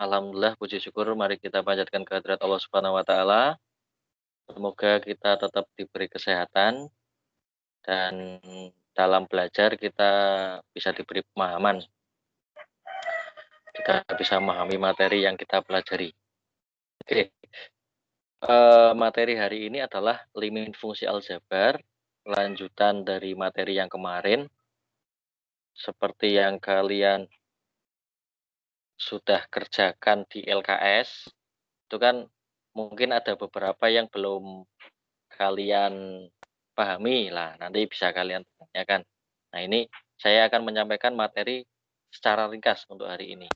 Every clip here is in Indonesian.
Alhamdulillah, puji syukur, mari kita panjatkan kehadirat Allah Subhanahu wa taala. Semoga kita tetap diberi kesehatan dan dalam belajar kita bisa diberi pemahaman. Kita bisa memahami materi yang kita pelajari. Oke. Materi hari ini adalah limit fungsi aljabar, lanjutan dari materi yang kemarin. Seperti yang kalian sudah kerjakan di LKS, itu kan mungkin ada beberapa yang belum kalian pahami lah, nanti bisa kalian tanyakan. Nah, ini saya akan menyampaikan materi secara ringkas untuk hari ini.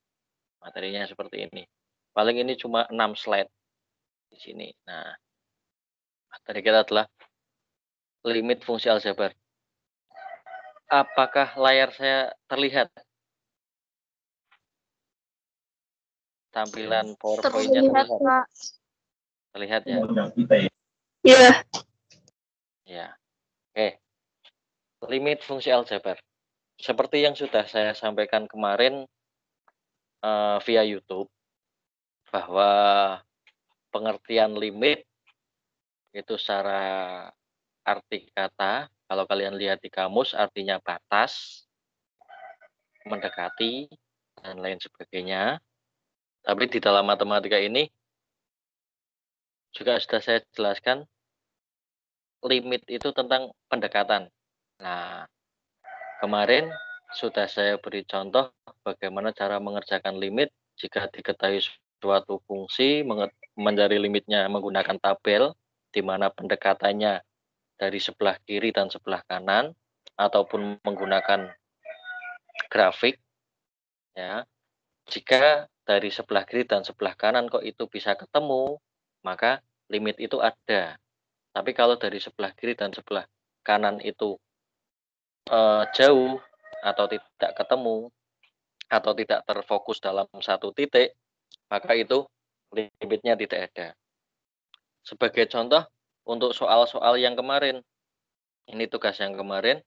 Materinya seperti ini. Paling ini cuma 6 slide di sini. Nah, materi kita adalah limit fungsi aljabar. Apakah layar saya terlihat? Tampilan PowerPoint-nya Terlihat, terlihat? Pak. Terlihat ya? Iya. Ya. Oke. Limit fungsi aljabar. Seperti yang sudah saya sampaikan kemarin via YouTube, bahwa pengertian limit itu secara arti kata, kalau kalian lihat di kamus, artinya batas, mendekati, dan lain sebagainya. Tapi di dalam matematika ini juga sudah saya jelaskan, limit itu tentang pendekatan. Nah, kemarin sudah saya beri contoh bagaimana cara mengerjakan limit jika diketahui suatu fungsi, mencari limitnya menggunakan tabel, di mana pendekatannya dari sebelah kiri dan sebelah kanan, ataupun menggunakan grafik. Ya, jika dari sebelah kiri dan sebelah kanan kok itu bisa ketemu, maka limit itu ada. Tapi kalau dari sebelah kiri dan sebelah kanan itu jauh atau tidak ketemu atau tidak terfokus dalam satu titik, maka itu limitnya tidak ada. Sebagai contoh, untuk soal-soal yang kemarin, ini tugas yang kemarin,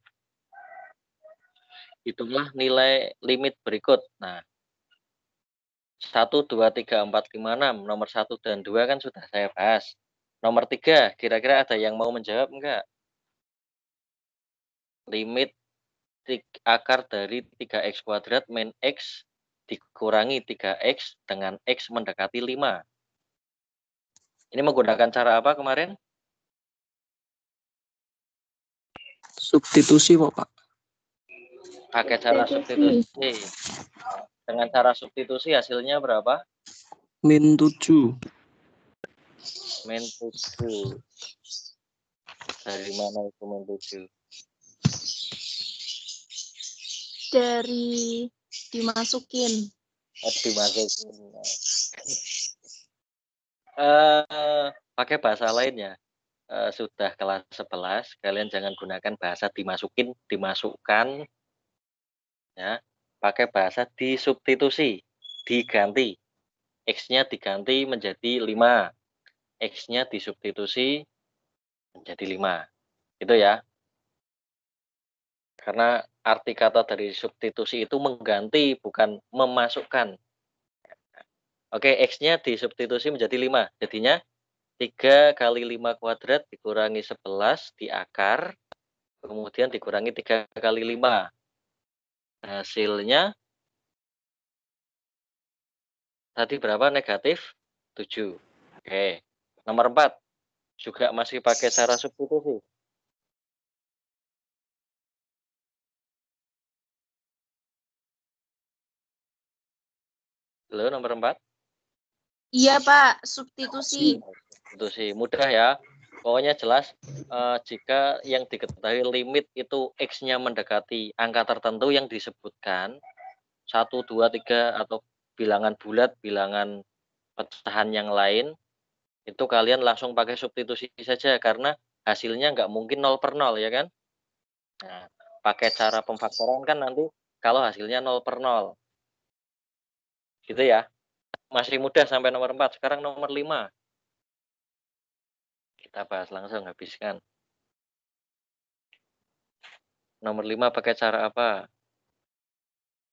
hitunglah nilai limit berikut. Nah, 1, 2, 3, 4, 5, 6, nomor 1 dan 2 kan sudah saya bahas. Nomor 3, kira-kira ada yang mau menjawab enggak? Limit akar dari 3x kuadrat min x dikurangi 3x dengan x mendekati 5. Ini menggunakan cara apa kemarin? Substitusi kok, Pak. Pakai cara substitusi. Dengan cara substitusi hasilnya berapa? Min 7. Min 7. Dari mana itu min 7? Dari dimasukin. Dimasukin. Pakai bahasa lainnya. Sudah kelas 11, kalian jangan gunakan bahasa dimasukin, dimasukkan. Ya, pakai bahasa disubstitusi, diganti. X-nya diganti menjadi 5. X-nya disubstitusi menjadi 5. Itu ya. Karena arti kata dari substitusi itu mengganti, bukan memasukkan. Oke, X-nya disubstitusi menjadi 5. Jadinya 3 kali 5 kuadrat dikurangi 11 di akar, kemudian dikurangi 3 kali 5. Hasilnya tadi berapa? Negatif 7. Oke. Nomor 4 juga masih pakai cara substitusi. Halo, nomor 4? Iya, Pak, substitusi. Substitusi mudah ya. Pokoknya jelas, jika yang diketahui limit itu X-nya mendekati angka tertentu yang disebutkan, 1, 2, 3, atau bilangan bulat, bilangan pecahan yang lain, itu kalian langsung pakai substitusi saja, karena hasilnya nggak mungkin 0/0, ya kan? Nah, pakai cara pemfaktoran kan nanti kalau hasilnya 0/0. Gitu ya. Masih mudah sampai nomor 4. Sekarang nomor 5. Kita bahas langsung, habiskan. Nomor 5 pakai cara apa?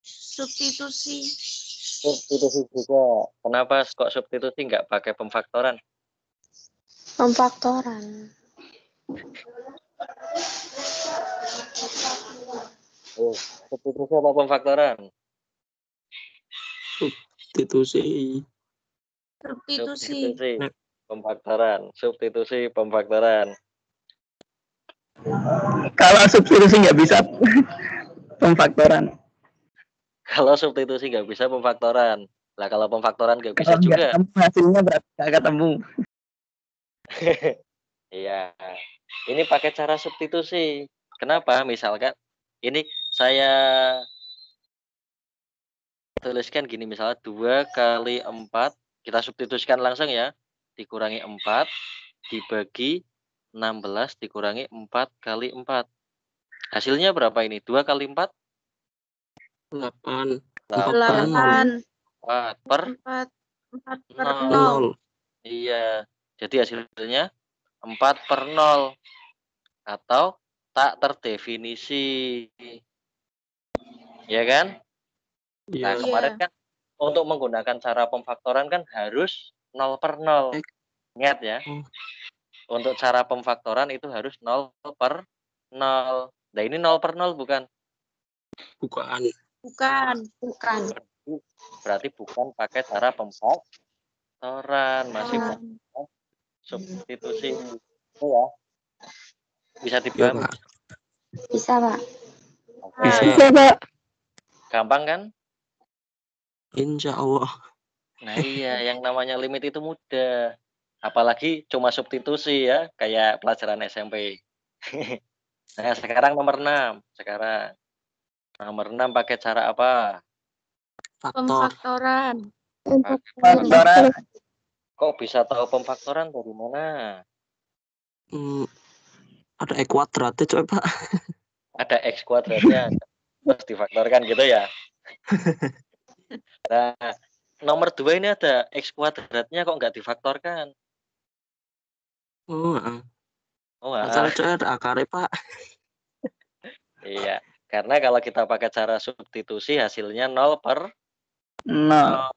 Substitusi. Substitusi juga. Kenapa kok substitusi nggak pakai pemfaktoran? Pemfaktoran. Oh, substitusi apa pemfaktoran? Substitusi. Substitusi, pemfaktoran. Substitusi, pemfaktoran. Kalau substitusi nggak bisa pemfaktoran. Kalau substitusi nggak bisa pemfaktoran. Lah kalau pemfaktoran nggak bisa Kalau nggak juga. ketemu hasilnya berarti nggak ketemu. Iya. Ini pakai cara substitusi. Kenapa? Misalkan ini saya tuliskan gini, misalnya 2 kali 4, kita substitusikan langsung ya, dikurangi 4, dibagi 16, dikurangi 4 kali 4. Hasilnya berapa ini? 2 kali 4? 8. 4 per 0. 8. 4 per 4 per 0. 0. Iya. Jadi hasilnya 4 per 0. Atau tak terdefinisi. Ya kan? Nah, Iya. kemarin kan untuk menggunakan cara pemfaktoran kan harus 0 per 0. Ingat ya. Untuk cara pemfaktoran itu harus 0 per 0. Nah, ini 0 per 0 bukan? Bukan. Berarti bukan pakai cara pemfaktoran. Masih pakai substitusi. Itu ya. Bisa Iya, dipahami? Pak. Bisa, Pak. Oke. Bisa, Pak. Gampang kan? Insya Allah. Nah iya, yang namanya limit itu mudah. Apalagi cuma substitusi ya, kayak pelajaran SMP. Nah, sekarang nomor 6. Sekarang nomor 6 pakai cara apa? Faktor. Pemfaktoran. Pemfaktoran. Kok bisa tahu pemfaktoran dari mana? Ada E kuadratnya coba, Pak. Ada X kuadratnya, terus difaktorkan gitu ya. Nah, nomor 2 ini ada X kuadratnya kok nggak difaktorkan? Oh, asal coba ada akarnya, Pak. Iya, karena kalau kita pakai cara substitusi hasilnya 0 per 0.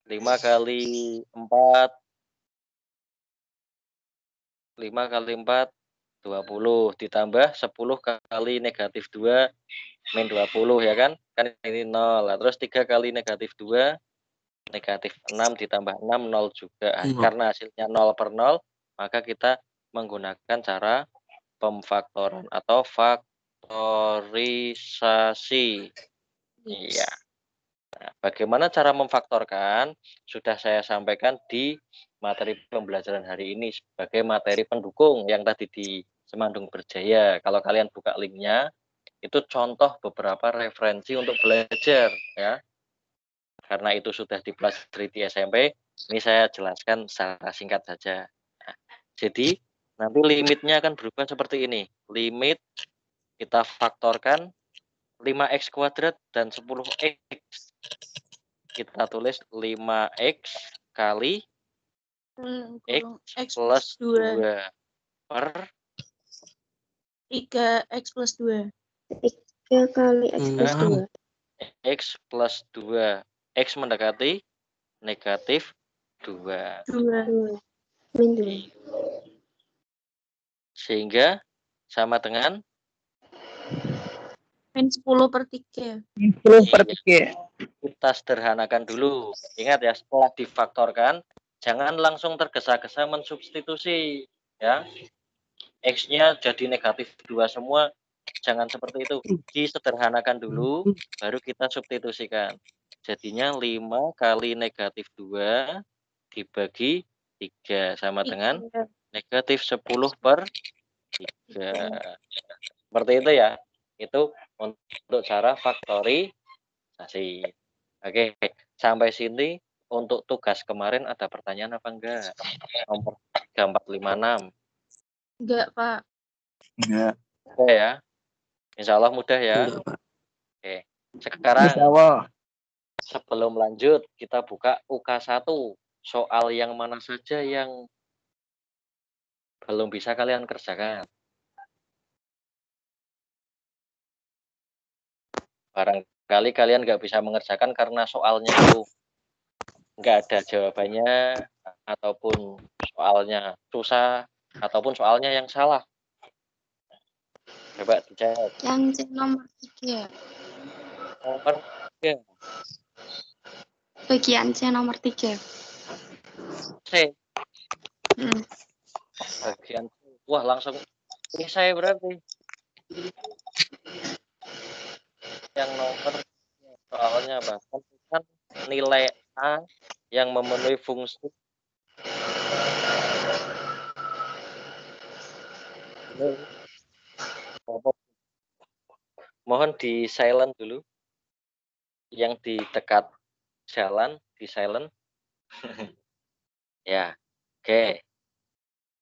5 kali 4. 5 kali 4, 20. Ditambah 10 kali negatif 2, min 20 ya kan? Kan ini 0. Nah, terus 3 kali negatif 2, negatif 6 ditambah 6, 0 juga. Karena hasilnya 0 per 0, maka kita menggunakan cara pemfaktoran atau faktorisasi. Iya. Nah, bagaimana cara memfaktorkan? Sudah saya sampaikan di materi pembelajaran hari ini sebagai materi pendukung yang tadi di Semandung Berjaya. Kalau kalian buka linknya, itu contoh beberapa referensi untuk belajar ya. Karena itu sudah dipelajari di SMP, ini saya jelaskan secara singkat saja. Nah, jadi nanti limitnya akan berubah seperti ini. Limit kita faktorkan 5x kuadrat dan 10x. Kita tulis 5x kali x plus 2 per 3x plus 2. 3 kali x plus 2. x plus 2. X mendekati negatif 2. 2. Min 2. Sehingga sama dengan Min 10 per 3. 10 per 3. Kita sederhanakan dulu. Ingat ya, setelah difaktorkan, jangan langsung tergesa-gesa mensubstitusi. Ya, X-nya jadi negatif 2 semua. Jangan seperti itu. Disederhanakan dulu, baru kita substitusikan. Jadinya 5 kali negatif 2 dibagi 3 sama dengan negatif 10 per 3. Seperti itu ya. Itu untuk cara faktorisasi. Oke, sampai sini untuk tugas kemarin ada pertanyaan apa enggak? Nomor 3456. Enggak, Pak. Enggak. Oke ya. Insya Allah mudah ya. Enggak, Pak. Oke. Sekarang Insya Allah. sebelum lanjut kita buka UK1. Soal yang mana saja yang belum bisa kalian kerjakan? Barangkali barangkali kalian nggak bisa mengerjakan karena soalnya itu nggak ada jawabannya, ataupun soalnya susah, ataupun soalnya yang salah. Coba dijawab. Yang C nomor 3. Nomor 3. Bagian C nomor 3. C. Hmm. Bagian C. Wah, langsung selesai berarti. Yang nomor soalnya apa? Kan nilai A yang memenuhi fungsi. Mohon di silent dulu. Yang di dekat jalan di silent. Ya, oke.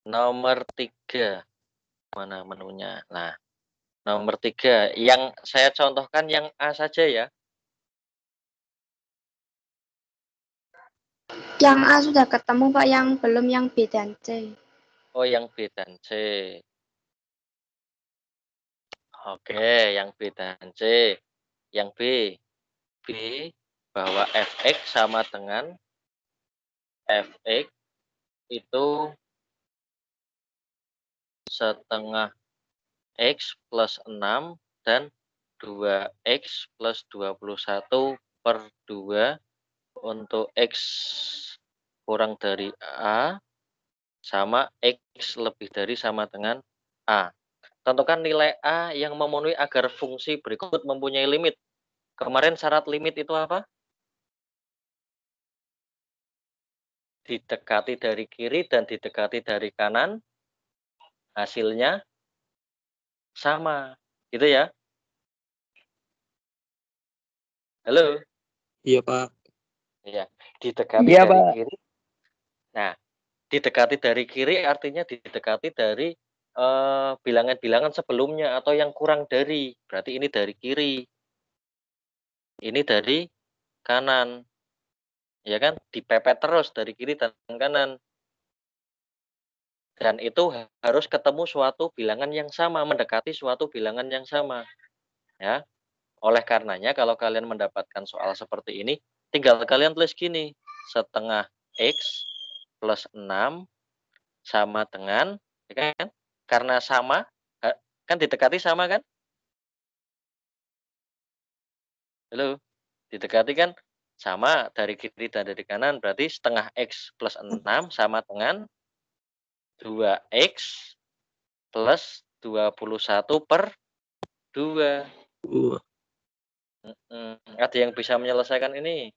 Nomor 3. Mana menunya? Nah, nomor 3. Yang saya contohkan yang A saja ya. Yang A sudah ketemu Pak, yang belum yang B dan C. Oh, yang B dan C. Oke, yang B dan C. Yang B. B bahwa fx sama dengan fx itu setengah x plus 6 dan 2x plus 21 per 2 untuk x kurang dari A sama x lebih dari sama dengan A. Tentukan nilai A yang memenuhi agar fungsi berikut mempunyai limit. Kemarin syarat limit itu apa? Didekati dari kiri dan didekati dari kanan, hasilnya sama. Gitu ya? Halo? Iya, Pak. Iya, didekati Iya, dari Pak. kiri. Nah, didekati dari kiri artinya didekati dari bilangan-bilangan sebelumnya atau yang kurang dari. Berarti ini dari kiri. Ini dari kanan. Ya kan? Dipepet terus dari kiri dan kanan. Dan itu harus ketemu suatu bilangan yang sama, mendekati suatu bilangan yang sama. Ya. Oleh karenanya kalau kalian mendapatkan soal seperti ini, tinggal kalian tulis gini, setengah X plus 6 sama dengan, ya kan? Karena sama, kan didekati sama kan? Halo, didekati kan sama dari kiri dan dari kanan, berarti setengah X plus 6 sama dengan 2X plus 21 per 2. Ada yang bisa menyelesaikan ini?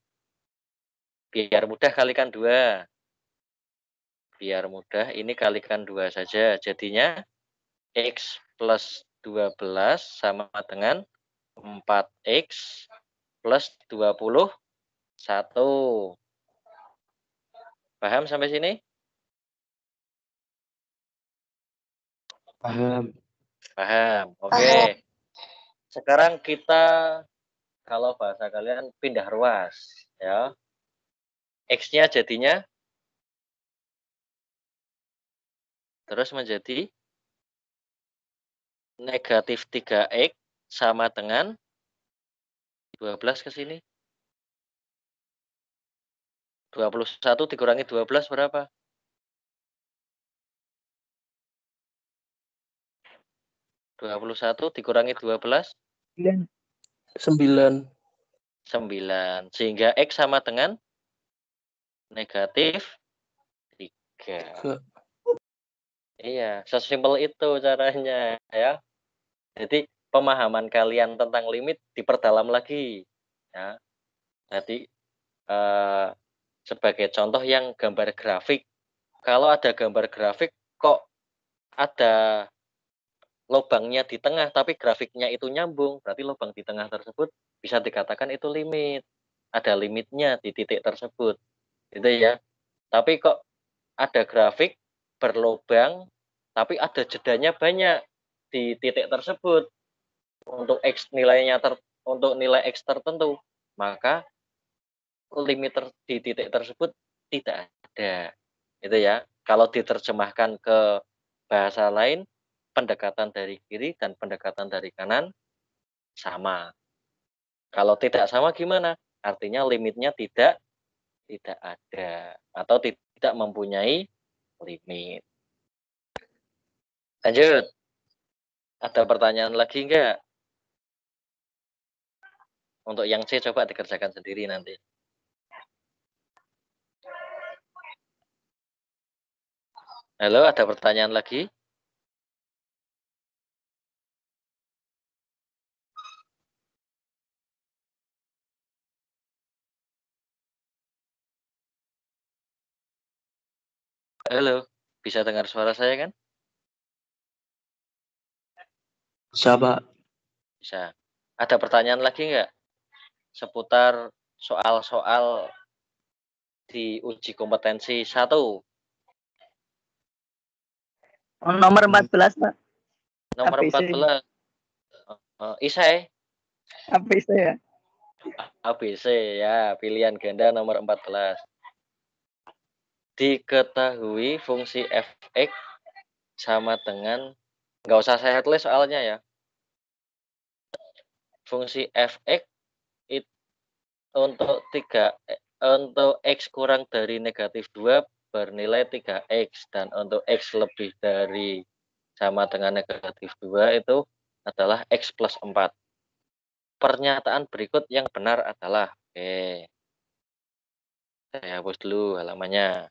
Biar mudah kalikan 2. Biar mudah ini kalikan 2 saja. Jadinya X plus 12 sama dengan 4X plus 21. Paham sampai sini? Paham. Paham. Oke. Sekarang kita, kalau bahasa kalian, pindah ruas. Ya. X-nya jadinya terus menjadi negatif 3X sama dengan 12 ke sini. 21 dikurangi 12 berapa? 21 dikurangi 12? 9. 9. 9. Sehingga X sama dengan negatif 3. Iya, sesimpel itu caranya ya. Jadi pemahaman kalian tentang limit diperdalam lagi. Ya. Jadi sebagai contoh yang gambar grafik, kalau ada gambar grafik kok ada lubangnya di tengah tapi grafiknya itu nyambung, berarti lubang di tengah tersebut bisa dikatakan itu limit. Ada limitnya di titik tersebut. Gitu ya. Tapi kok ada grafik berlubang tapi ada jedanya banyak di titik tersebut untuk X nilainya untuk nilai X tertentu, maka limit di titik tersebut tidak ada. Gitu ya. Kalau diterjemahkan ke bahasa lain, pendekatan dari kiri dan pendekatan dari kanan sama. Kalau tidak sama gimana? Artinya limitnya tidak ada atau tidak mempunyai limit. Lanjut. Ada pertanyaan lagi enggak? Untuk yang C coba dikerjakan sendiri nanti. Halo, ada pertanyaan lagi? Halo, bisa dengar suara saya kan? Bisa, Pak. Bisa. Ada pertanyaan lagi enggak? Seputar soal-soal di uji kompetensi 1. Nomor 14, Pak. Nomor ABC. 14. Isai. ABC ya. ABC ya, pilihan ganda nomor 14. Diketahui fungsi fx sama dengan, nggak usah saya tulis soalnya ya. Fungsi fx untuk x kurang dari negatif 2 bernilai 3x, dan untuk x lebih dari sama dengan negatif 2 itu adalah x plus 4. Pernyataan berikut yang benar adalah, oke, saya hapus dulu halamannya.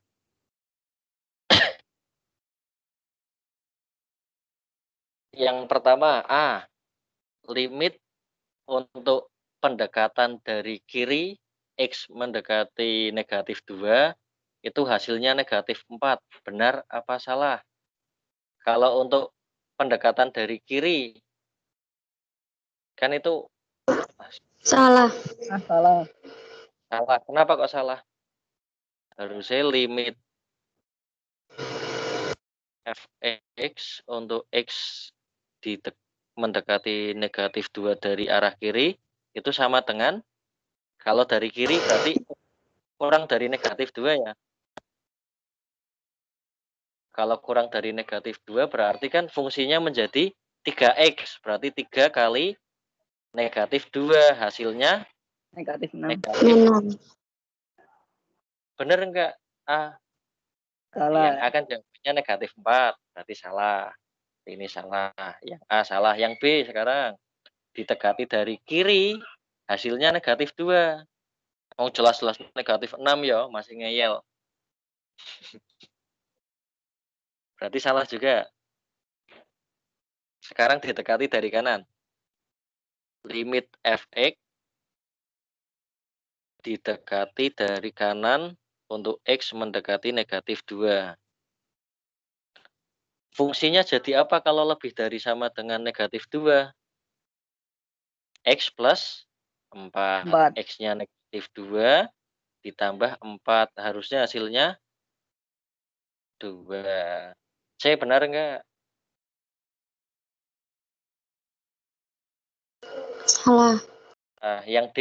Yang pertama, A. Limit untuk pendekatan dari kiri, X mendekati negatif 2, itu hasilnya negatif 4. Benar apa salah? Kalau untuk pendekatan dari kiri, kan itu Salah. Salah. salah. Kenapa kok salah? Harusnya limit fx untuk X mendekati negatif 2 dari arah kiri, itu sama dengan, kalau dari kiri berarti kurang dari negatif 2 ya. Kalau kurang dari negatif 2 berarti kan fungsinya menjadi 3x. Berarti 3 kali negatif 2. Hasilnya Negatif 6. negatif. Bener enggak? Salah. Yang A kan jawabnya negatif 4. Berarti salah. Ini salah. Yang A salah. Yang B sekarang. Ditekati dari kiri. Hasilnya negatif 2. Oh, jelas-jelas negatif 6 ya. Masih ngeyel. Berarti salah juga. Sekarang ditekati dari kanan. Limit fx didekati dari kanan untuk X mendekati negatif 2. Fungsinya jadi apa kalau lebih dari sama dengan negatif 2? X plus 4. X-nya negatif 2 ditambah 4. Harusnya hasilnya 2. C benar enggak? Salah. Yang D?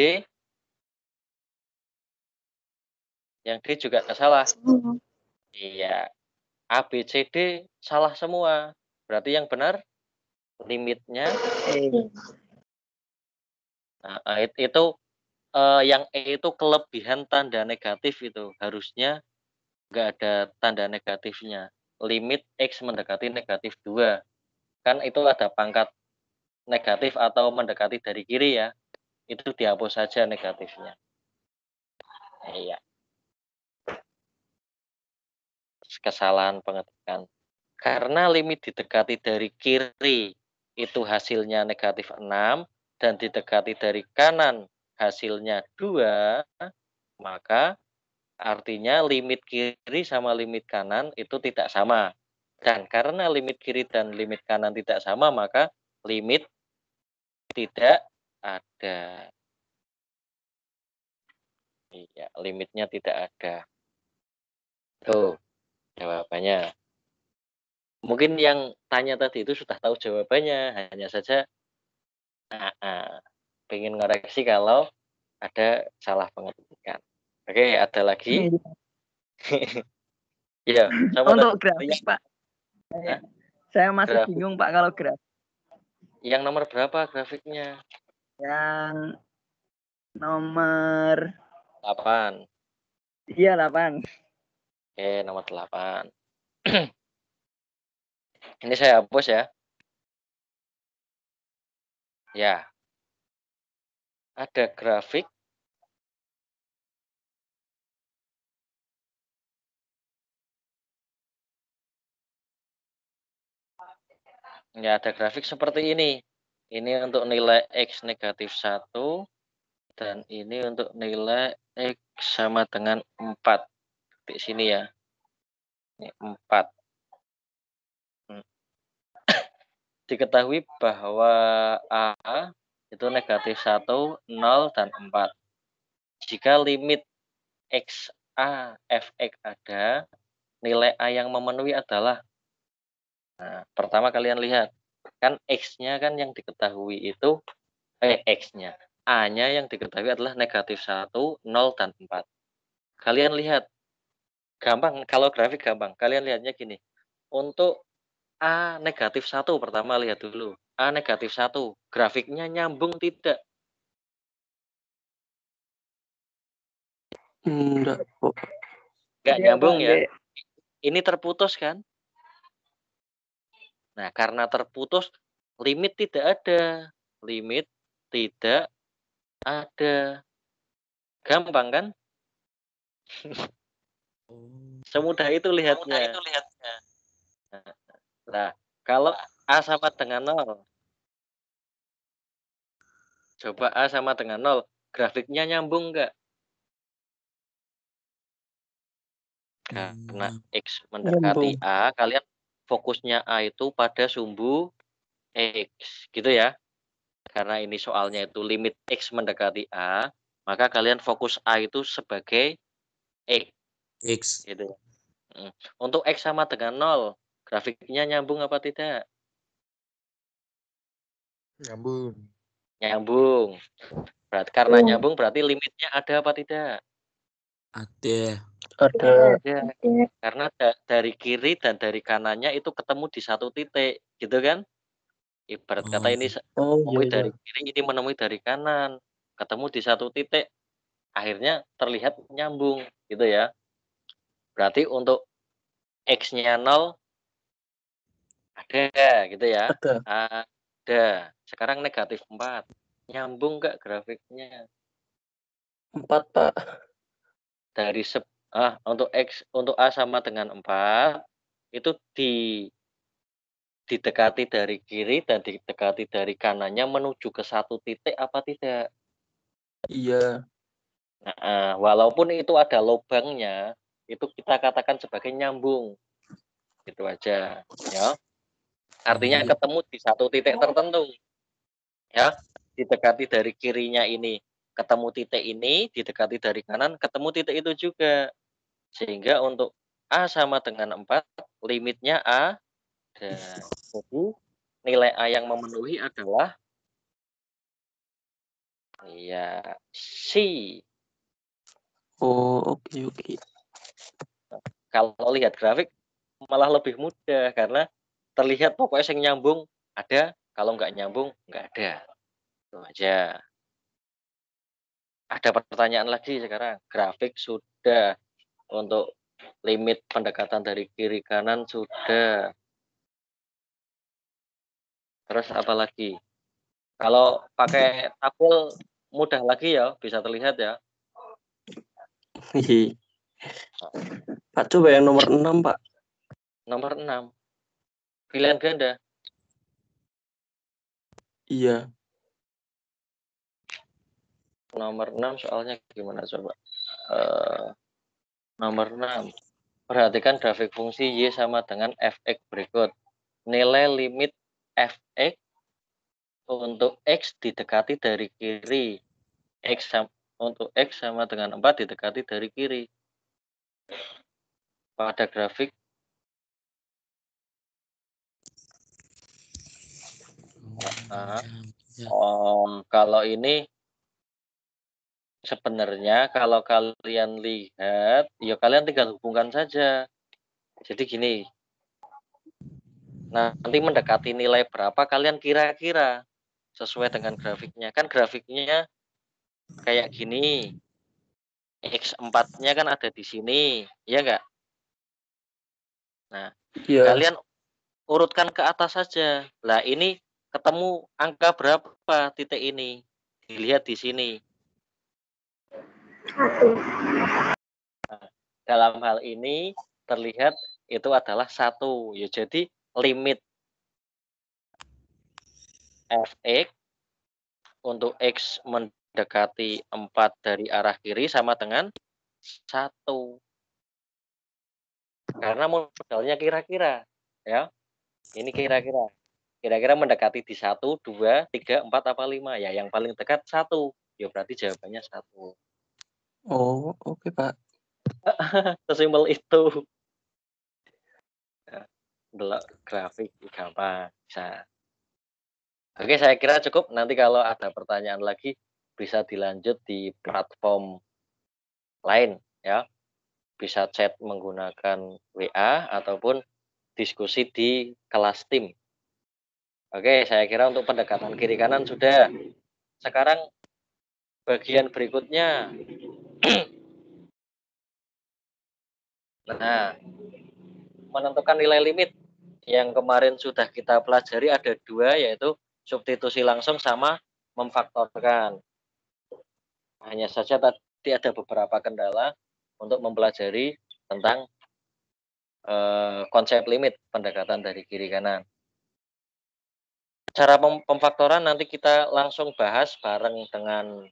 Yang D juga salah. Salah. Iya. A, B, C, D salah semua. Berarti yang benar limitnya itu yang E itu kelebihan tanda negatif itu. Harusnya nggak ada tanda negatifnya. Limit X mendekati negatif 2. Kan itu ada pangkat negatif atau mendekati dari kiri ya. Itu dihapus saja negatifnya. Iya. Kesalahan pengetikan. Karena limit didekati dari kiri itu hasilnya negatif 6 dan didekati dari kanan hasilnya 2, maka artinya limit kiri sama limit kanan itu tidak sama. Dan karena limit kiri dan limit kanan tidak sama, maka limit tidak ada. Iya, limitnya tidak ada. Tuh, jawabannya. Mungkin yang tanya tadi itu sudah tahu jawabannya, hanya saja pengen ngoreksi kalau ada salah pengetikan. Oke, ada lagi? Iya, sama untuk grafik, Pak. Saya masih grafik. bingung, Pak, kalau grafik. Yang nomor berapa grafiknya? Yang Nomor 8. iya 8. Oke, nomor 8. Ini saya hapus ya. Ya. Ada grafik ya, ada grafik seperti ini. Ini untuk nilai X negatif 1 dan ini untuk nilai X sama dengan 4. Di sini ya. Ini 4. Diketahui bahwa A itu negatif 1, 0, dan 4. Jika limit XA fx ada, nilai A yang memenuhi adalah, nah, pertama kalian lihat, kan X-nya kan yang diketahui itu, X-nya, A-nya yang diketahui adalah negatif 1, 0, dan 4. Kalian lihat, gampang, kalau grafik gampang, kalian lihatnya gini, untuk A negatif 1, pertama lihat dulu, A negatif 1, grafiknya nyambung tidak? Enggak kok. Nggak Iya, nyambung Pak, ya? Dek. Ini terputus kan? Nah, karena terputus, limit tidak ada. Limit tidak ada. Gampang kan? Semudah itu lihatnya. Nah, kalau A sama dengan 0, coba A sama dengan 0, grafiknya nyambung nggak? Karena X mendekati Nyambung. A, kalian fokusnya A itu pada sumbu X, gitu ya. Karena ini soalnya itu limit X mendekati A, maka kalian fokus A itu sebagai X, X. gitu. Untuk X sama dengan 0, grafiknya nyambung apa tidak? Nyambung. Nyambung. Berarti karena nyambung berarti limitnya ada apa tidak? Ada. Ada. Ada. Karena dari kiri dan dari kanannya itu ketemu di satu titik, gitu kan? Ibarat kata ini Oh menemui iya. dari kiri, ini menemui dari kanan, ketemu di satu titik, akhirnya terlihat nyambung, gitu ya. Berarti untuk X-nya 0 ada, gitu ya. Ada. Ada. Sekarang negatif 4. Nyambung nggak grafiknya? 4 Pak. Dari untuk X, untuk A sama dengan 4, itu didekati dari kiri dan didekati dari kanannya menuju ke satu titik apa tidak? Iya. Nah, walaupun itu ada lubangnya, itu kita katakan sebagai nyambung. Gitu aja, ya. Artinya ketemu di satu titik tertentu, ya. Didekati dari kirinya ini, ketemu titik ini, didekati dari kanan, ketemu titik itu juga. Sehingga untuk A sama dengan 4, limitnya A, dan jadi nilai A yang memenuhi adalah, ya, C. Oh, oke. Kalau lihat grafik malah lebih mudah karena terlihat pokoknya yang nyambung ada, kalau nggak nyambung nggak ada. Itu aja. Ada pertanyaan lagi sekarang. Grafik sudah, untuk limit pendekatan dari kiri kanan sudah. Terus apa lagi? Kalau pakai tabel mudah lagi ya, bisa terlihat ya. Hihi. Pak, coba yang nomor 6 Pak. Nomor 6. Pilihan ganda. Iya. Nomor 6 soalnya gimana coba? Nomor 6. Perhatikan grafik fungsi Y sama dengan fx berikut. Nilai limit fx untuk X didekati dari kiri. Untuk X sama dengan 4 didekati dari kiri. Pada grafik kalau ini sebenarnya kalau kalian lihat, ya kalian tinggal hubungkan saja. Jadi gini, nanti mendekati nilai berapa kalian kira-kira sesuai dengan grafiknya. Kan grafiknya kayak gini. X4-nya kan ada di sini, ya enggak? Nah, Iya. kalian urutkan ke atas saja. Lah, ini ketemu angka berapa titik ini? Dilihat di sini. 1. Dalam hal ini terlihat itu adalah 1. Ya, jadi limit fx untuk x mendekati 4 dari arah kiri sama dengan 1. Karena modalnya kira-kira, ya. Ini kira-kira mendekati di 1, 2, 3, 4 apa 5? Ya, yang paling dekat 1. Ya berarti jawabannya 1. Oh, oke, Pak. Sesimpel itu. Nah, delok grafik gampang bisa. Oke, saya kira cukup. Nanti kalau ada pertanyaan lagi bisa dilanjut di platform lain, ya. Bisa chat menggunakan WA ataupun diskusi di kelas tim. Oke, saya kira untuk pendekatan kiri kanan sudah. Sekarang bagian berikutnya. Nah, menentukan nilai limit yang kemarin sudah kita pelajari ada 2, yaitu substitusi langsung sama memfaktorkan. Hanya saja tadi ada beberapa kendala untuk mempelajari tentang konsep limit pendekatan dari kiri kanan. Cara pemfaktoran nanti kita langsung bahas bareng dengan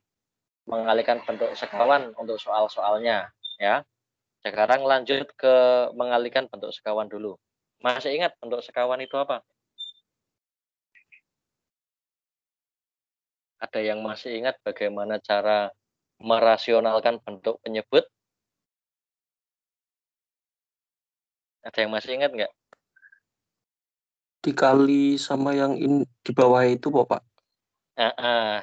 mengalihkan bentuk sekawan untuk soal-soalnya, ya. Sekarang lanjut ke mengalihkan bentuk sekawan dulu. Masih ingat bentuk sekawan itu apa? Ada yang masih ingat bagaimana cara merasionalkan bentuk penyebut? Ada yang masih ingat nggak? Dikali sama yang di bawah itu, Pak.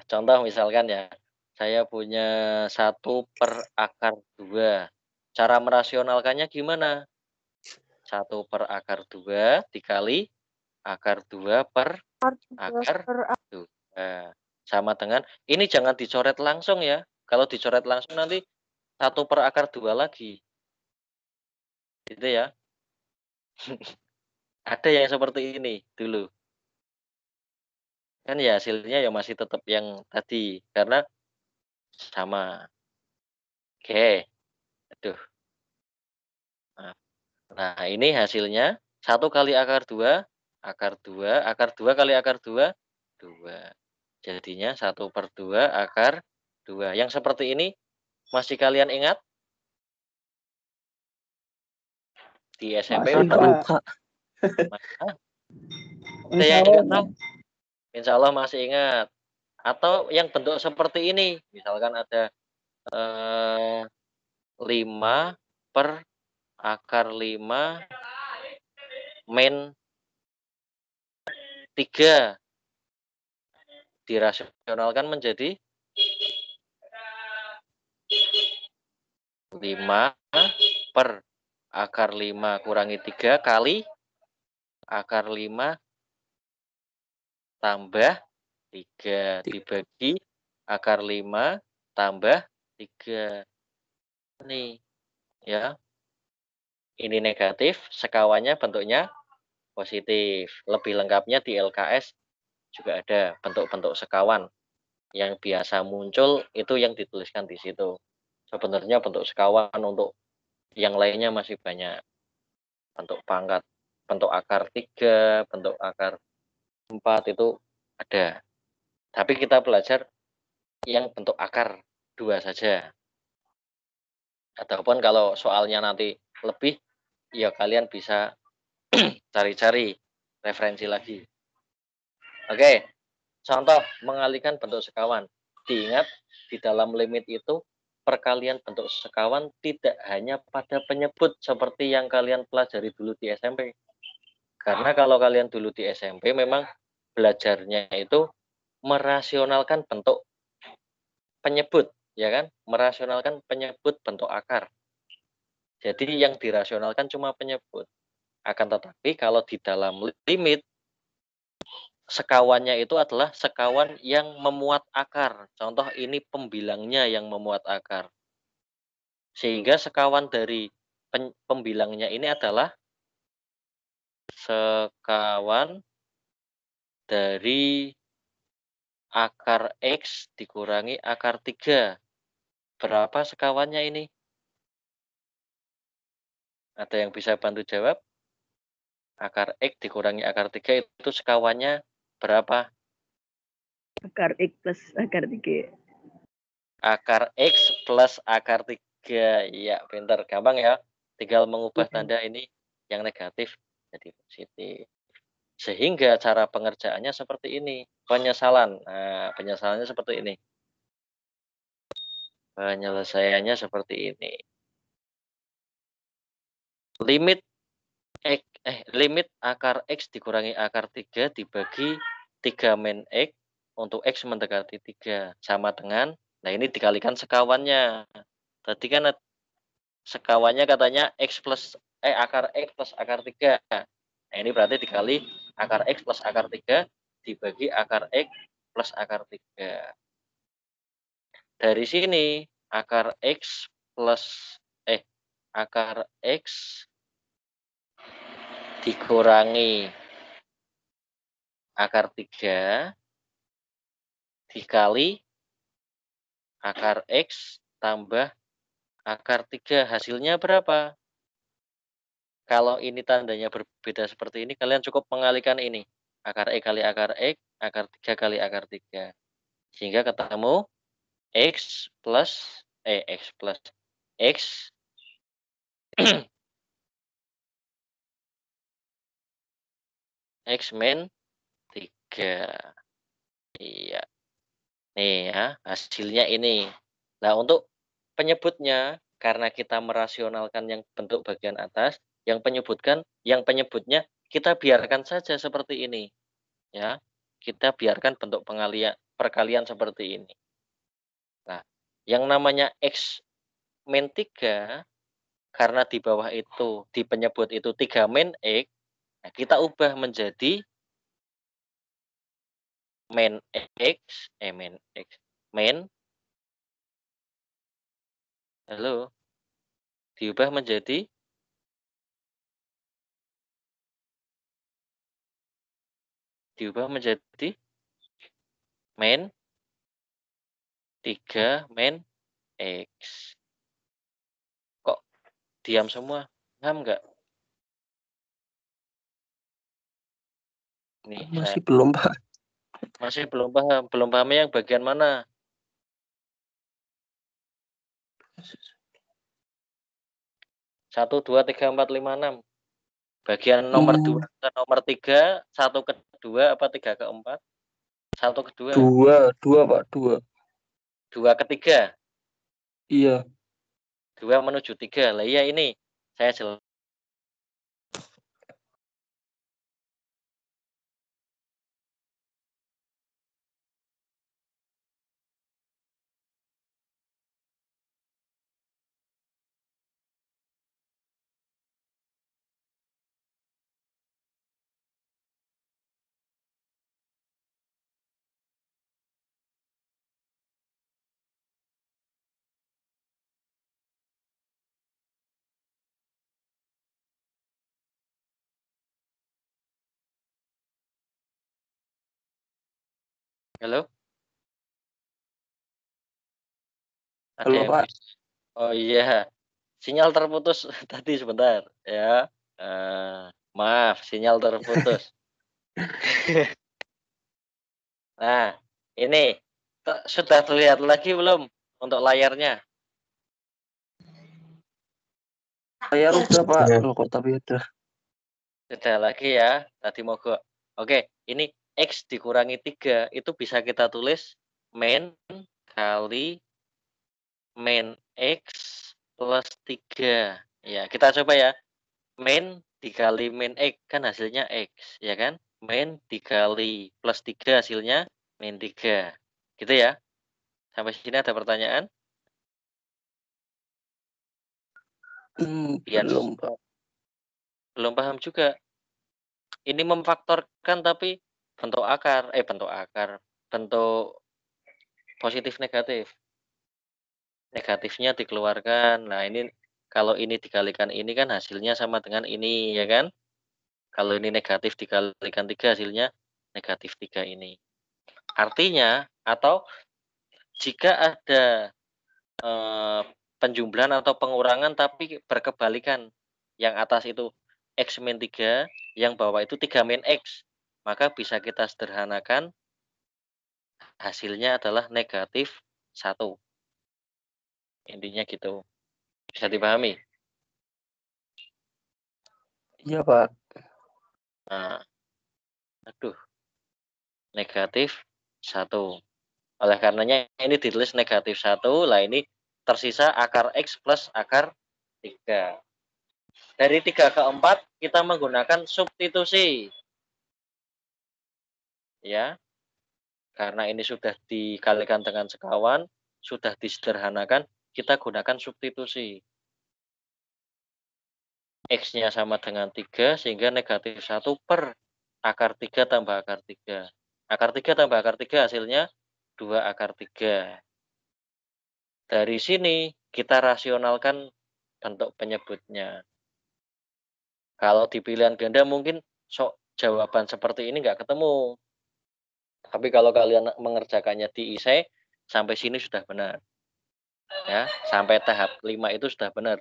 Contoh misalkan ya, saya punya 1/akar 2. Cara merasionalkannya gimana? 1/akar 2 dikali akar 2 per akar 2. Sama dengan, ini jangan dicoret langsung ya. Kalau dicoret langsung nanti 1/akar 2 lagi. Gitu ya. Ada yang seperti ini dulu. Kan ya hasilnya ya masih tetap yang tadi. Karena sama. Oke. Aduh. Nah, ini hasilnya 1 kali akar 2 kali akar 2 2. Jadinya 1/2 akar 2. Yang seperti ini masih kalian ingat? Di SMP Masih, pernah? Lupa. Ada yang ingat tahu? Insya Allah masih ingat. Atau yang bentuk seperti ini. Misalkan ada 5/akar 5 min 3. Dirasionalkan menjadi 5/akar 5 kurangi 3 kali akar 5 tambah 3 dibagi akar 5 tambah 3. Nih, ya. Ini negatif, sekawannya bentuknya positif. Lebih lengkapnya di LKS juga ada bentuk-bentuk sekawan. Yang biasa muncul itu yang dituliskan di situ. Sebenarnya bentuk sekawan untuk yang lainnya masih banyak. Bentuk pangkat, bentuk akar 3, bentuk akar 4 itu ada. Tapi kita belajar yang bentuk akar 2 saja. Ataupun kalau soalnya nanti lebih, ya kalian bisa cari-cari referensi lagi. Oke, contoh mengalihkan bentuk sekawan. Diingat, di dalam limit itu perkalian bentuk sekawan tidak hanya pada penyebut seperti yang kalian pelajari dulu di SMP. Karena kalau kalian dulu di SMP memang belajarnya itu merasionalkan bentuk penyebut, ya kan? Merasionalkan penyebut bentuk akar. Jadi yang dirasionalkan cuma penyebut. Akan tetapi kalau di dalam limit sekawannya itu adalah sekawan yang memuat akar. Contoh ini pembilangnya yang memuat akar. Sehingga sekawan dari pembilangnya ini adalah sekawan dari akar X dikurangi akar 3. Berapa sekawannya ini? Ada yang bisa bantu jawab? Akar X dikurangi akar 3 itu sekawannya berapa? Akar X plus akar 3. Akar X plus akar 3. Iya, pintar. Gampang ya. Tinggal mengubah tanda ini yang negatif jadi positif. Sehingga cara pengerjaannya seperti ini. Penyesalan. Nah, penyesalannya seperti ini. Penyelesaiannya seperti ini. Limit akar X dikurangi akar 3 dibagi 3 min X untuk X mendekati 3. Sama dengan, nah ini dikalikan sekawannya. Tadi kan sekawannya katanya akar X plus akar 3. Nah ini berarti dikali akar X plus akar 3 dibagi akar X plus akar 3. Dari sini akar X dikurangi akar 3 dikali akar X tambah akar 3. Hasilnya berapa? Kalau ini tandanya berbeda seperti ini, kalian cukup mengalihkan ini. Akar X kali akar X, akar 3 kali akar 3. Sehingga ketemu X X min 3. Iya. Nih ya, hasilnya ini. Nah, untuk penyebutnya, karena kita merasionalkan yang bentuk bagian atas, yang penyebutnya kita biarkan saja seperti ini. Ya. Kita biarkan bentuk perkalian seperti ini. Nah, yang namanya X min 3, karena di bawah itu, di penyebut itu 3 min X, nah kita ubah menjadi min diubah menjadi min 3 min X. Kok diam semua? Paham nggak? Nih, Masih belum, Pak. masih belum paham. Belum pahamnya yang bagian mana? Satu, 2, 3, 4, 5, 6. Bagian nomor 2 ke nomor 3, 1 ke 2 apa 3 ke 4? 1 ke 2. 2, Pak, 2. 2 ke 3. Iya. 2 menuju 3. Lah iya ini. Saya jelas. Halo? Ada Halo, yang Pak. Oh iya. Sinyal terputus tadi sebentar ya. Maaf, sinyal terputus. Nah, ini sudah terlihat lagi belum untuk layarnya? Layar udah, Pak. Ya. Loh, kok tapi udah. Sudah lagi ya. Tadi mogok. Oke, ini X dikurangi 3 itu bisa kita tulis min kali min X plus 3. Ya, kita coba ya. Min dikali min X kan hasilnya X, ya kan? Min dikali plus 3 hasilnya min 3. Gitu ya. Sampai sini ada pertanyaan? Belum, Pak. Belum paham juga. Ini memfaktorkan tapi bentuk positif negatif. Negatifnya dikeluarkan. Nah, ini kalau ini dikalikan ini kan hasilnya sama dengan ini, ya kan? Kalau ini negatif dikalikan 3 hasilnya negatif 3 ini. Artinya, atau jika ada penjumlahan atau pengurangan tapi berkebalikan, yang atas itu X min 3, yang bawah itu 3 min X, maka bisa kita sederhanakan hasilnya adalah negatif 1. Intinya gitu. Bisa dipahami? Iya, Pak. Nah, negatif 1. Oleh karenanya ini ditulis negatif 1, lah ini tersisa akar X plus akar 3. Dari 3 ke 4 kita menggunakan substitusi. Ya, karena ini sudah dikalikan dengan sekawan, sudah disederhanakan, kita gunakan substitusi. X-nya sama dengan 3, sehingga negatif 1 per akar 3 tambah akar 3. Akar 3 tambah akar 3 hasilnya 2 akar 3. Dari sini kita rasionalkan bentuk penyebutnya. Kalau di pilihan ganda mungkin jawaban seperti ini nggak ketemu. Tapi kalau kalian mengerjakannya di IC, sampai sini sudah benar. Ya, sampai tahap 5 itu sudah benar.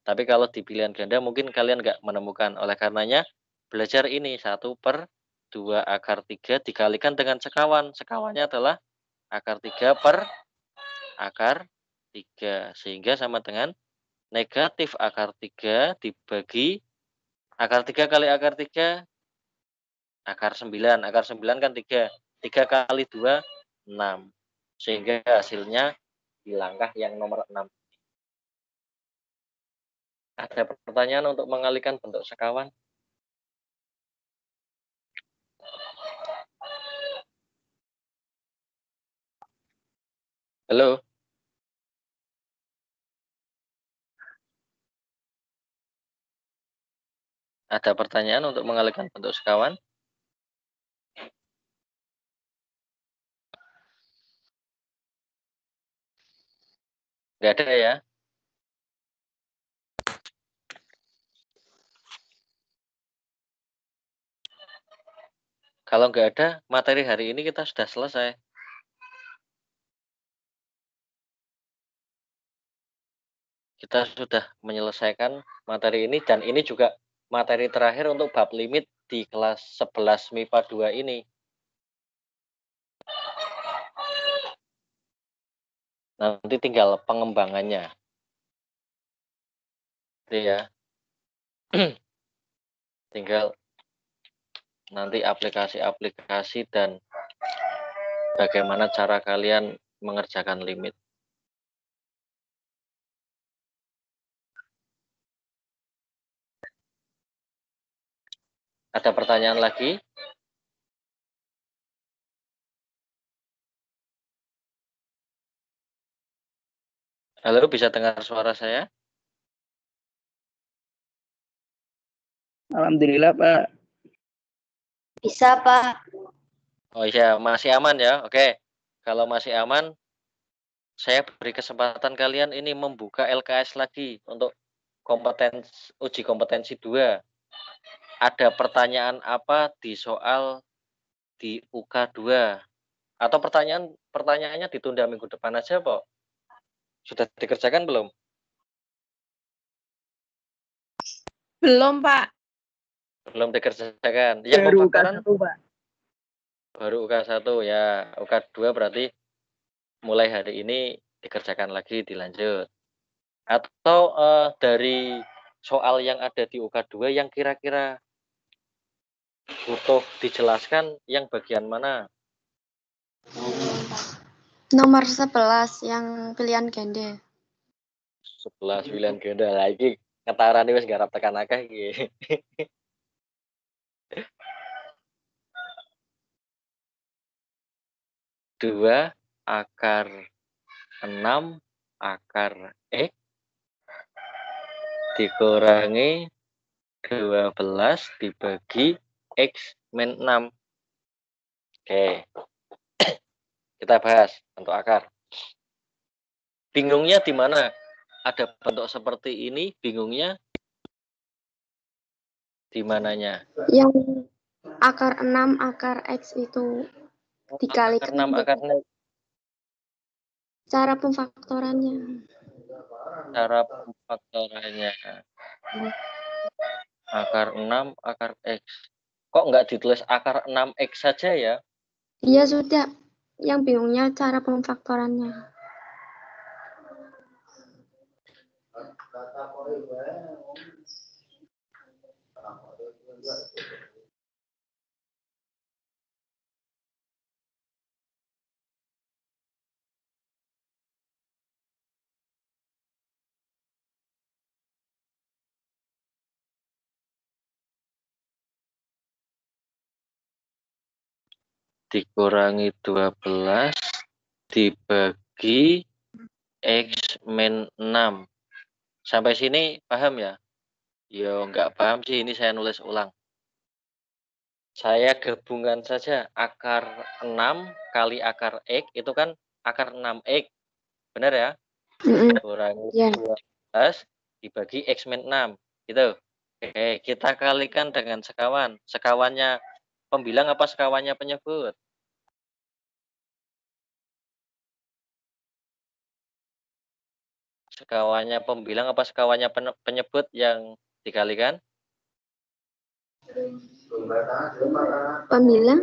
Tapi kalau di pilihan ganda mungkin kalian nggak menemukan. Oleh karenanya belajar ini 1 per 2 akar 3 dikalikan dengan sekawan. Sekawannya adalah akar 3 per akar 3. Sehingga sama dengan negatif akar 3 dibagi akar 3 kali akar 3, akar 9. Akar 9 kan 3. 3 kali 2, 6. Sehingga hasilnya di langkah yang nomor 6. Ada pertanyaan untuk mengalihkan bentuk sekawan? Halo? Ada pertanyaan untuk mengalihkan bentuk sekawan? Nggak ada ya? Kalau nggak ada, materi hari ini kita sudah selesai. Kita sudah menyelesaikan materi ini, dan ini juga materi terakhir untuk bab limit di kelas 11 MIPA 2 ini. Nanti tinggal pengembangannya. Jadi ya, tinggal nanti aplikasi-aplikasi dan bagaimana cara kalian mengerjakan limit. Ada pertanyaan lagi? Halo, bisa dengar suara saya? Alhamdulillah, Pak. Bisa, Pak. Oh iya, masih aman ya? Oke. Kalau masih aman, saya beri kesempatan kalian ini membuka LKS lagi untuk uji kompetensi 2. Ada pertanyaan apa di soal di UK 2? Atau pertanyaannya ditunda minggu depan aja, Pak? Sudah dikerjakan belum? Belum, Pak. Belum dikerjakan. Yang Baru pemfaktoran K1, Pak. baru UK 1 ya. UK 2 berarti mulai hari ini dikerjakan lagi, dilanjut. Atau dari soal yang ada di UK 2 yang kira-kira butuh dijelaskan yang bagian mana? Nomor 11 yang pilihan ganda. 11 pilihan ganda lagi. Ketaran wis garap tekan akeh iki. 2 akar 6 akar X dikurangi 12 dibagi X min 6. Oke. Kita bahas bentuk akar. Bingungnya di mana? Ada bentuk seperti ini, bingungnya di mananya? Yang akar 6, akar X itu Akar 6, akar 6. cara pemfaktorannya. Cara pemfaktorannya. Akar 6, akar X. Kok nggak ditulis akar 6X saja ya? Iya sudah. Yang bingungnya cara pemfaktorannya. Dikurangi 12 dibagi X min 6. Sampai sini paham ya? Yo nggak paham sih, ini saya nulis ulang. Saya gabungan saja akar 6 kali akar X itu kan akar 6X. Benar ya? Kurangi Ya. 12 dibagi X min 6. Gitu. Oke, kita kalikan dengan sekawan. Sekawannya pembilang apa sekawannya penyebut? Sekawannya pembilang apa sekawannya penyebut yang dikalikan? Pembilang.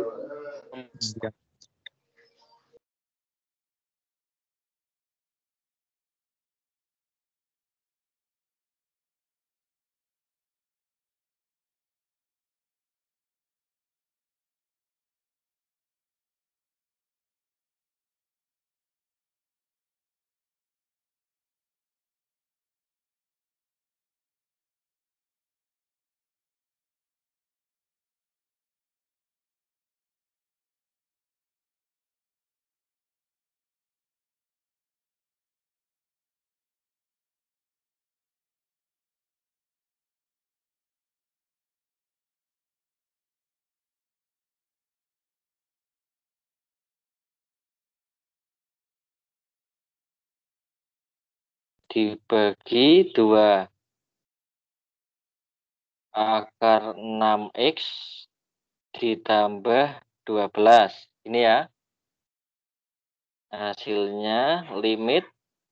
Dibagi 2. Akar 6X ditambah 12. Ini ya. Hasilnya limit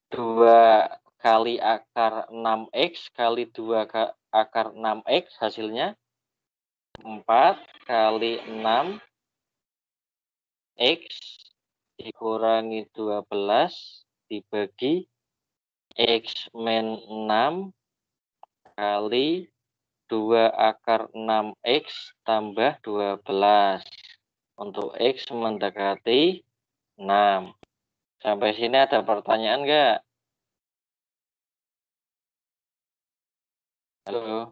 2 kali akar 6X kali 2 akar 6X hasilnya 4 kali 6X dikurangi 12 dibagi X min 6 kali 2 akar 6X tambah 12. Untuk X mendekati 6. Sampai sini ada pertanyaan nggak? Halo?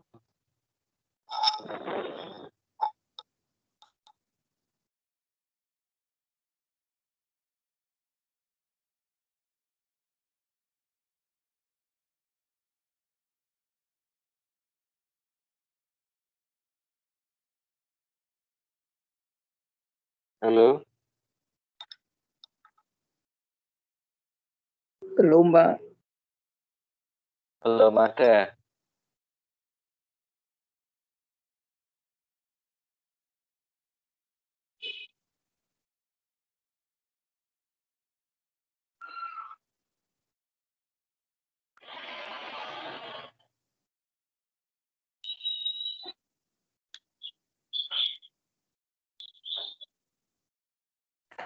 Halo? Belum, Pak. Belum ada.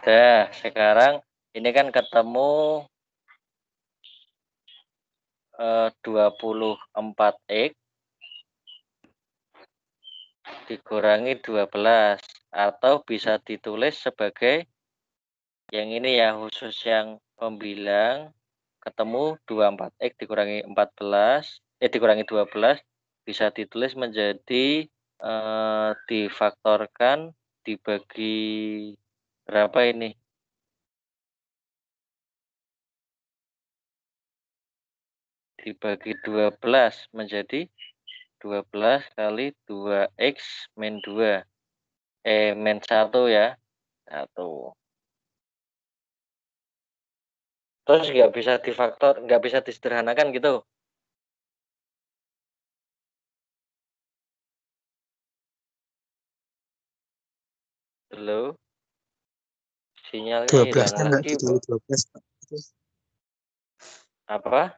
Dah, sekarang ini kan ketemu 24X dikurangi 12 atau bisa ditulis sebagai yang ini ya, khusus yang pembilang ketemu 24X dikurangi 14 dikurangi 12 bisa ditulis menjadi difaktorkan dibagi berapa ini? Dibagi 12 menjadi 12 kali 2X min 2. Min 1 ya. 1. Terus nggak bisa difaktor, nggak bisa disederhanakan gitu. Halo? Sinyalnya 12-nya hilang enggak lagi, dikali Pak. 12. Pak. Apa?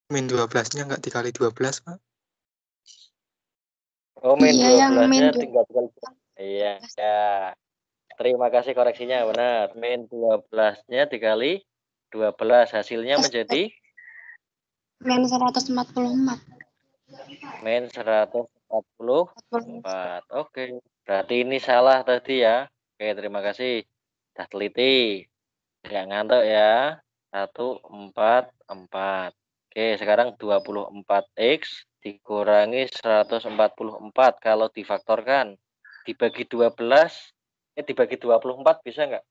Min 12-nya enggak dikali 12, Pak. Oh, min Iya, yang 12-nya min tinggal dikali. Iya, ya. Terima kasih koreksinya, benar. Min 12-nya dikali 12, hasilnya menjadi min 144. min 144. Oke, berarti ini salah tadi ya. Oke, terima kasih. Sudah teliti. Nggak ngantuk ya. 144. Oke, sekarang 24X dikurangi 144. Kalau difaktorkan, dibagi 12, dibagi 24 bisa nggak?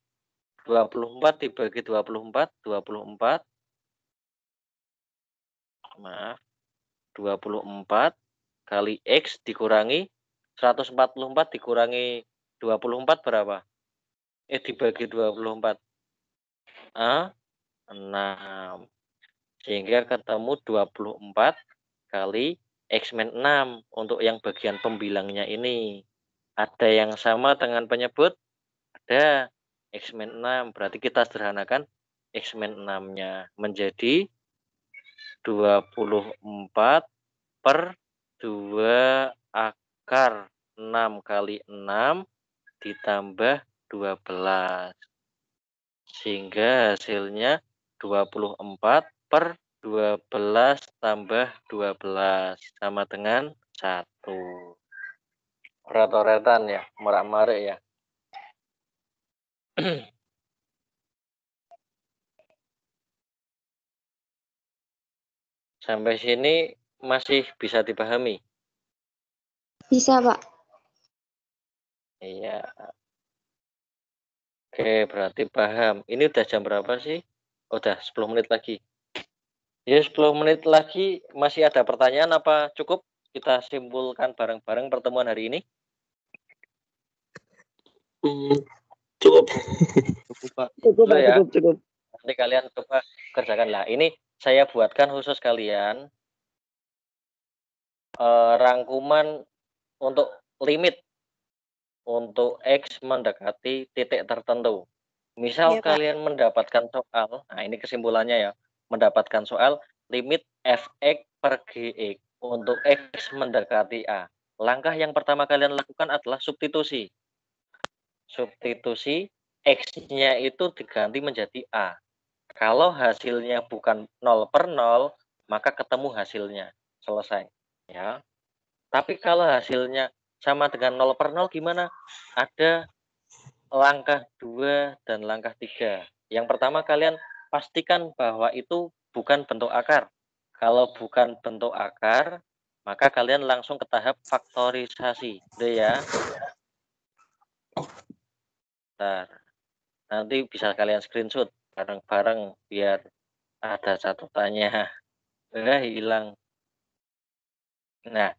24 dibagi 24, 24. Maaf. 24 kali X dikurangi 144 dikurangi 24 berapa? Dibagi 24. 6. Sehingga ketemu 24 kali X-6 untuk yang bagian pembilangnya ini. Ada yang sama dengan penyebut? Ada. X-6. Berarti kita sederhanakan X-6-nya menjadi 24 per 2 akar 6 kali 6 ditambah 12. Sehingga hasilnya 24 per 12 tambah 12 sama dengan 1. Ret-retan ya, merak-marik ya. Sampai sini masih bisa dipahami? Bisa, Pak. Iya. Oke, berarti paham. Ini udah jam berapa sih? Udah 10 menit lagi. Ya, 10 menit lagi masih ada pertanyaan apa cukup kita simpulkan bareng-bareng pertemuan hari ini? Cukup. Cukup, Pak. Cukup, Pak. Ya. Cukup. Nanti kalian coba kerjakan lah. Ini saya buatkan khusus kalian rangkuman untuk limit untuk X mendekati titik tertentu. Misal Iya, Pak. kalian mendapatkan soal, nah ini kesimpulannya ya, mendapatkan soal limit fx per gx untuk X mendekati A. Langkah yang pertama kalian lakukan adalah substitusi. Substitusi X-nya itu diganti menjadi A. Kalau hasilnya bukan 0 per 0, maka ketemu hasilnya. Selesai. Ya. Tapi kalau hasilnya sama dengan 0 per 0 gimana? Ada langkah 2 dan langkah 3. Yang pertama kalian pastikan bahwa itu bukan bentuk akar. Kalau bukan bentuk akar, maka kalian langsung ke tahap faktorisasi. Udah ya. Bentar. Nanti bisa kalian screenshot bareng-bareng biar ada catatannya. Udah hilang. Nah,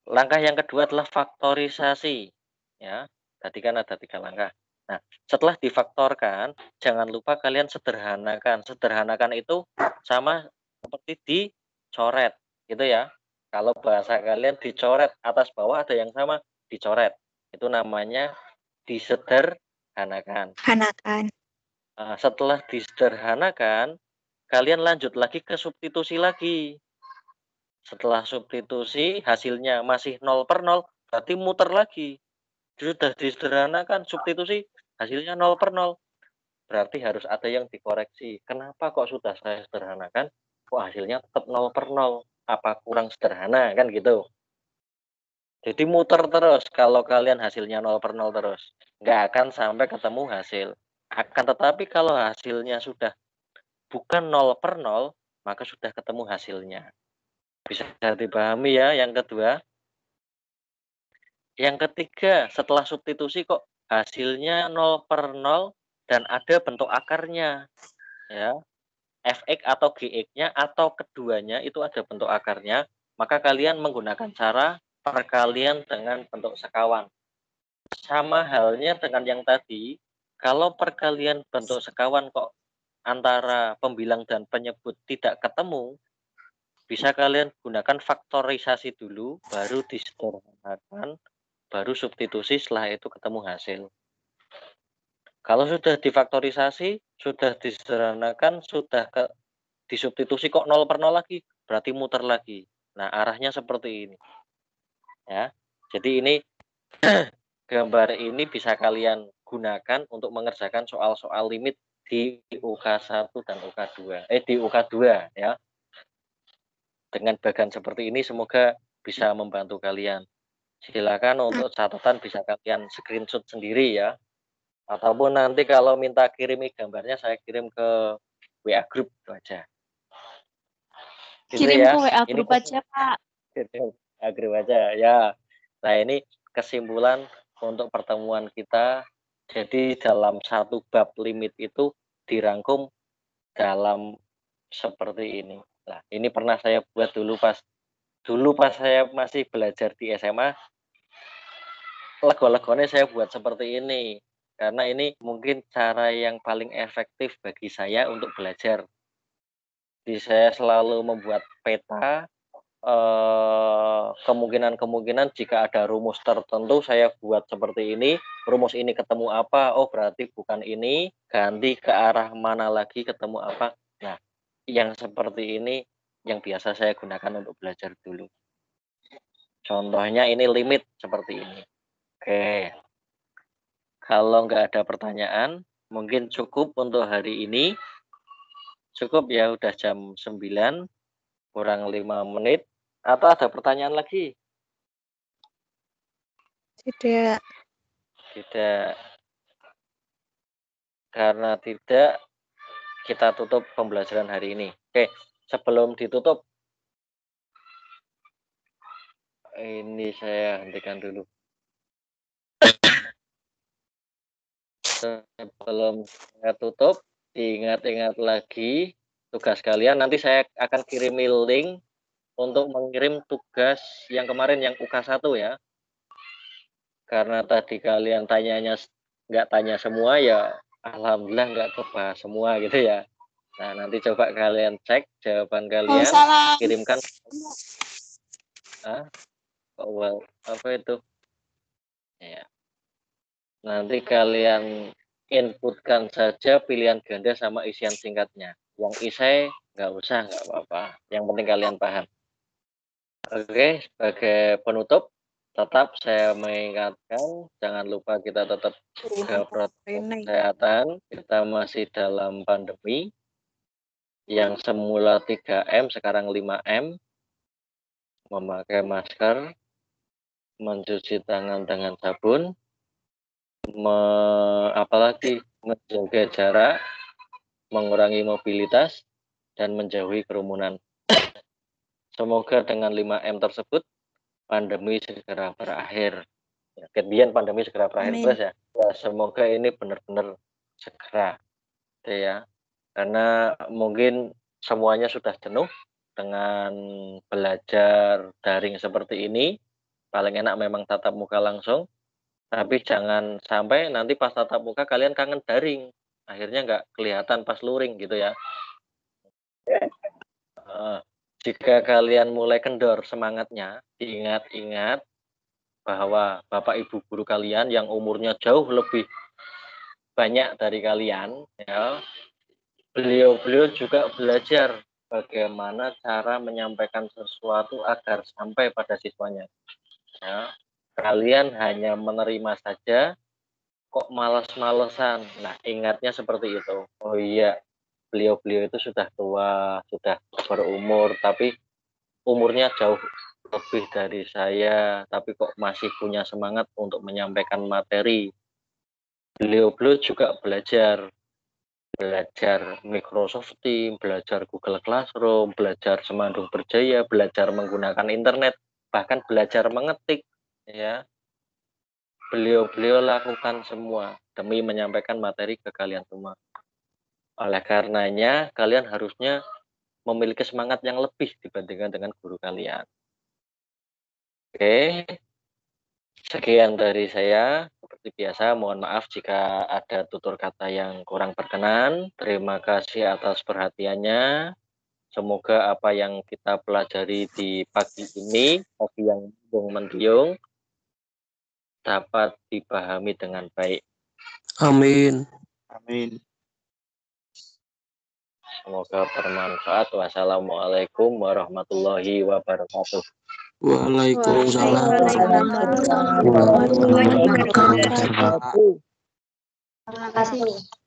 langkah yang kedua adalah faktorisasi. Ya, tadi kan ada 3 langkah. Nah, setelah difaktorkan, jangan lupa kalian sederhanakan. Sederhanakan itu sama seperti dicoret, gitu ya. Kalau bahasa kalian dicoret, atas bawah ada yang sama, dicoret. Itu namanya disederhanakan. Hanakan. Nah, setelah disederhanakan, kalian lanjut lagi ke substitusi lagi. Setelah substitusi, hasilnya masih 0 per 0, berarti muter lagi. Sudah disederhanakan, substitusi, hasilnya 0 per 0. Berarti harus ada yang dikoreksi. Kenapa kok sudah saya sederhanakan, kok hasilnya tetap 0 per 0? Apa kurang sederhana, kan gitu. Jadi muter terus, kalau kalian hasilnya 0 per 0 terus. Nggak akan sampai ketemu hasil. Akan tetapi kalau hasilnya sudah bukan 0 per 0, maka sudah ketemu hasilnya. Bisa dipahami ya yang kedua. Yang ketiga, setelah substitusi kok hasilnya 0 per 0 dan ada bentuk akarnya. Ya, fx atau gx-nya atau keduanya itu ada bentuk akarnya, maka kalian menggunakan cara perkalian dengan bentuk sekawan. Sama halnya dengan yang tadi, kalau perkalian bentuk sekawan kok antara pembilang dan penyebut tidak ketemu, bisa kalian gunakan faktorisasi dulu, baru disederhanakan, baru substitusi, setelah itu ketemu hasil. Kalau sudah difaktorisasi, sudah disederhanakan, sudah disubstitusi kok 0 per 0 lagi, berarti muter lagi. Nah, arahnya seperti ini. Ya. Jadi ini gambar ini bisa kalian gunakan untuk mengerjakan soal-soal limit di UK1 dan UK2. Di UK2 ya. Dengan bagan seperti ini semoga bisa membantu kalian. Silakan untuk catatan bisa kalian screenshot sendiri ya. Ataupun nanti kalau minta kirimi gambarnya saya kirim ke WA group itu aja. Gitu Kirim ya. ke WA Ini grup aja, Pak. WA group aja ya. Nah, ini kesimpulan untuk pertemuan kita. Jadi dalam satu bab limit itu dirangkum dalam seperti ini. Nah, ini pernah saya buat dulu pas saya masih belajar di SMA. Lego-legonya saya buat seperti ini. Karena ini mungkin cara yang paling efektif bagi saya untuk belajar. Jadi saya selalu membuat peta kemungkinan-kemungkinan jika ada rumus tertentu saya buat seperti ini, rumus ini ketemu apa, oh berarti bukan ini, ganti ke arah mana lagi ketemu apa. Nah, yang seperti ini yang biasa saya gunakan untuk belajar dulu. Contohnya ini limit seperti ini. Oke, kalau nggak ada pertanyaan, mungkin cukup untuk hari ini. Cukup ya, udah jam 9, kurang 5 menit. Atau ada pertanyaan lagi? Tidak. Tidak. Karena tidak, kita tutup pembelajaran hari ini. Oke, sebelum ditutup, ini saya hentikan dulu. Sebelum saya tutup, ingat-ingat lagi tugas kalian. Nanti saya akan kirim link untuk mengirim tugas yang kemarin yang UK1 ya. Karena tadi kalian tanyanya nggak tanya semua ya, alhamdulillah nggak kebahas semua gitu ya. Nah, nanti coba kalian cek jawaban kalian, kirimkan. Apa itu? Ya. Nanti kalian inputkan saja pilihan ganda sama isian singkatnya. Yang isai nggak usah, nggak apa-apa. Yang penting kalian paham. Oke, sebagai penutup, tetap saya mengingatkan, jangan lupa kita tetap jaga protokol kesehatan. Kita masih dalam pandemi yang semula 3M, sekarang 5M. Memakai masker, mencuci tangan dengan sabun, apalagi menjaga jarak, mengurangi mobilitas, dan menjauhi kerumunan. Semoga dengan 5M tersebut pandemi segera berakhir. Ya, kemudian pandemi segera berakhir terus ya. Ya, semoga ini benar-benar segera. Ya. Karena mungkin semuanya sudah jenuh dengan belajar daring seperti ini. Paling enak memang tatap muka langsung. Tapi jangan sampai nanti pas tatap muka kalian kangen daring. Akhirnya nggak kelihatan pas luring gitu ya. Jika kalian mulai kendor semangatnya, ingat-ingat bahwa Bapak Ibu guru kalian yang umurnya jauh lebih banyak dari kalian, ya, beliau juga belajar bagaimana cara menyampaikan sesuatu agar sampai pada siswanya. Ya. Kalian hanya menerima saja, kok malas-malesan. Nah, ingatnya seperti itu. Oh iya, beliau itu sudah tua, sudah berumur, tapi umurnya jauh lebih dari saya, tapi kok masih punya semangat untuk menyampaikan materi. Beliau juga belajar Microsoft Teams, belajar Google Classroom, belajar Semandung Berjaya, belajar menggunakan internet, bahkan belajar mengetik, ya. Beliau lakukan semua demi menyampaikan materi ke kalian semua. Oleh karenanya, kalian harusnya memiliki semangat yang lebih dibandingkan dengan guru kalian. Oke, sekian dari saya. seperti biasa, mohon maaf jika ada tutur kata yang kurang berkenan. Terima kasih atas perhatiannya. Semoga apa yang kita pelajari di pagi ini, pagi yang mendung dapat dipahami dengan baik. Amin. Amin. Semoga bermanfaat. Wassalamualaikum warahmatullahi wabarakatuh. Waalaikumsalam. Waalaikumsalam warahmatullahi wabarakatuh. Terima kasih.